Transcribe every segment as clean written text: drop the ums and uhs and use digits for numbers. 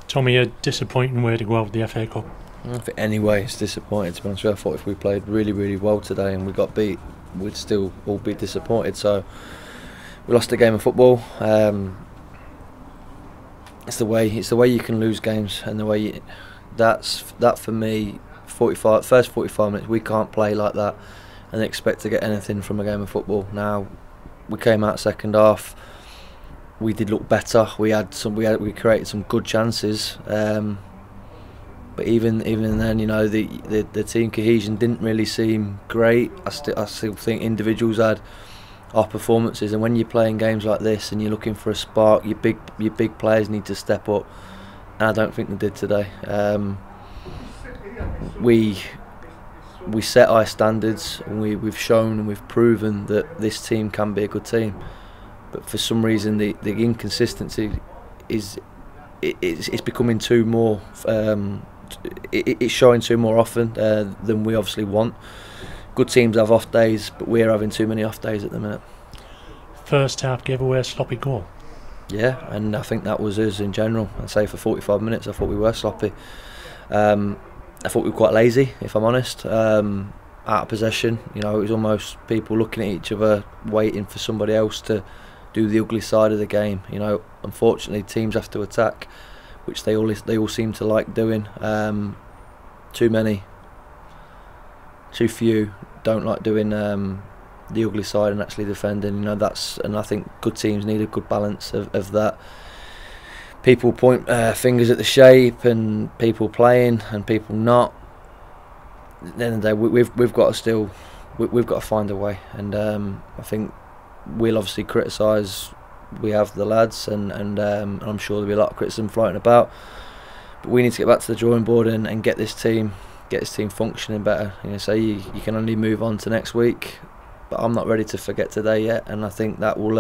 Tommy, a disappointing way to go out of the FA Cup. I don't think anyway it's disappointing, to be honest with you. I thought if we played really, really well today and we got beat, we'd still all be disappointed. So we lost a game of football. It's the way you can lose games, and the way that for me, first 45 minutes we can't play like that and expect to get anything from a game of football. Now we came out second half. We did look better. We created some good chances, but even then, you know, the team cohesion didn't really seem great. I still think individuals had our performances, and when you're playing games like this and you're looking for a spark, your big players need to step up, and I don't think they did today. We set high standards, and we've shown and we've proven that this team can be a good team. But for some reason, the inconsistency it's becoming too more. It's showing too more often than we obviously want. Good teams have off days, but we're having too many off days at the minute. First half gave away a sloppy goal. Yeah, and I think that was us in general. I'd say for 45 minutes, I thought we were sloppy. I thought we were quite lazy, if I'm honest. Out of possession, you know, it was almost people looking at each other, waiting for somebody else to do the ugly side of the game. You know, unfortunately, teams have to attack, which they all seem to like doing. Too many, too few don't like doing the ugly side and actually defending. You know, and I think good teams need a good balance of that. People point fingers at the shape and people playing and people not. At the end of the day, we've got to find a way, and I think we'll obviously criticise. We have the lads, and I'm sure there'll be a lot of criticism floating about. But we need to get back to the drawing board and get this team functioning better. You know, so you can only move on to next week, but I'm not ready to forget today yet, and I think that will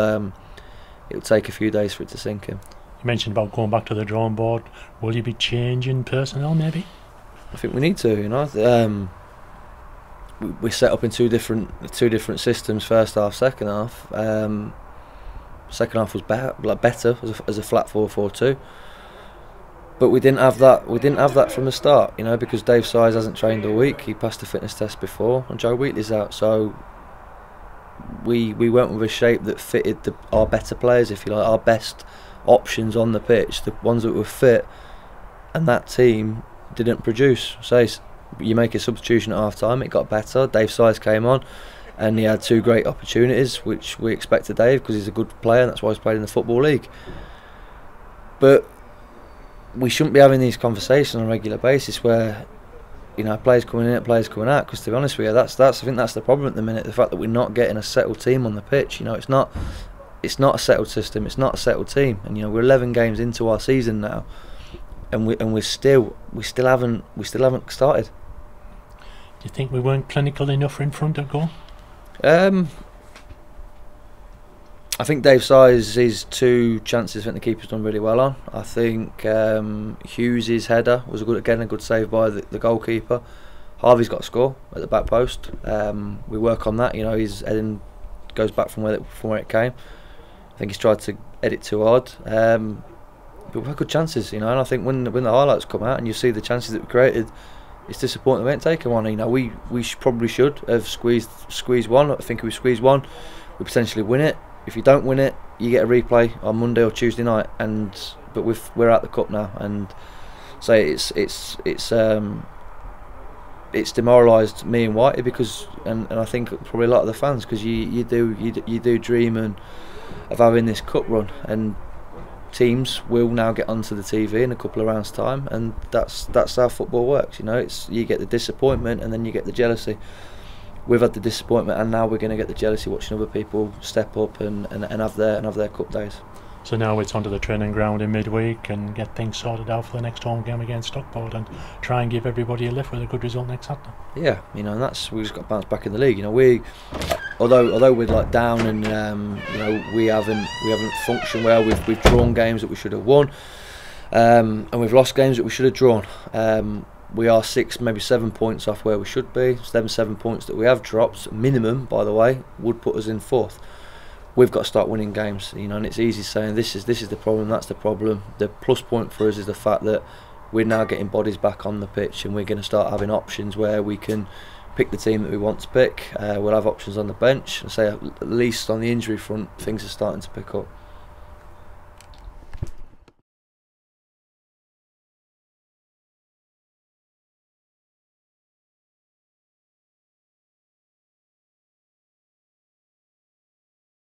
it'll take a few days for it to sink in. You mentioned about going back to the drawing board. Will you be changing personnel maybe? I think we need to. You know, we set up in two different systems. First half, second half. Second half was better as a flat 4-4-2. But we didn't have that. We didn't have that from the start. You know, because Dave Size hasn't trained all week. He passed the fitness test before, and Joe Wheatley's out. So we went with a shape that fitted our better players, if you like, our best options on the pitch, the ones that were fit, and that team didn't produce. So you make a substitution at half time, it got better. Dave Size came on and he had two great opportunities, which we expected Dave, because he's a good player and that's why he's played in the Football League. But we shouldn't be having these conversations on a regular basis where, you know, players coming in, players coming out, because to be honest with you, I think that's the problem at the minute, the fact that we're not getting a settled team on the pitch. You know, it's not a settled system, it's not a settled team, and you know, we're 11 games into our season now, and we still haven't started. Do you think we weren't clinical enough in front of goal? I think Dave Size's two chances, I think the keeper's done really well on. I think Hughes' header was a good save by the goalkeeper. Harvey's got a score at the back post. We work on that. You know, his heading goes back from where it came. I think he's tried to edit too hard. But we've had good chances, you know, and I think when the highlights come out and you see the chances that we created, it's disappointing we ain't taken one. You know, we probably should have squeezed one. I think if we squeeze one, we potentially win it. If you don't win it, you get a replay on Monday or Tuesday night. But we're out the cup now, and so it's demoralised me and Whitey, because and I think probably a lot of the fans, because you do dream of having this cup run, and teams will now get onto the TV in a couple of rounds' time, and that's how football works. You know, you get the disappointment and then you get the jealousy. We've had the disappointment, and now we're going to get the jealousy watching other people step up and have their cup days. So now it's onto the training ground in midweek and get things sorted out for the next home game against Stockport, and try and give everybody a lift with a good result next Saturday. Yeah, you know, and we just got bounced back in the league. You know, although we're like down, and you know, we haven't functioned well. We've drawn games that we should have won, and we've lost games that we should have drawn. We are 6, maybe 7 points off where we should be. 7 points that we have dropped, minimum, by the way, would put us in 4th. we've got to start winning games, you know, and it's easy saying this is the problem, that's the problem. The plus point for us is the fact that we're now getting bodies back on the pitch, and we're going to start having options where we can pick the team that we want to pick. We'll have options on the bench, and say at least on the injury front things are starting to pick up.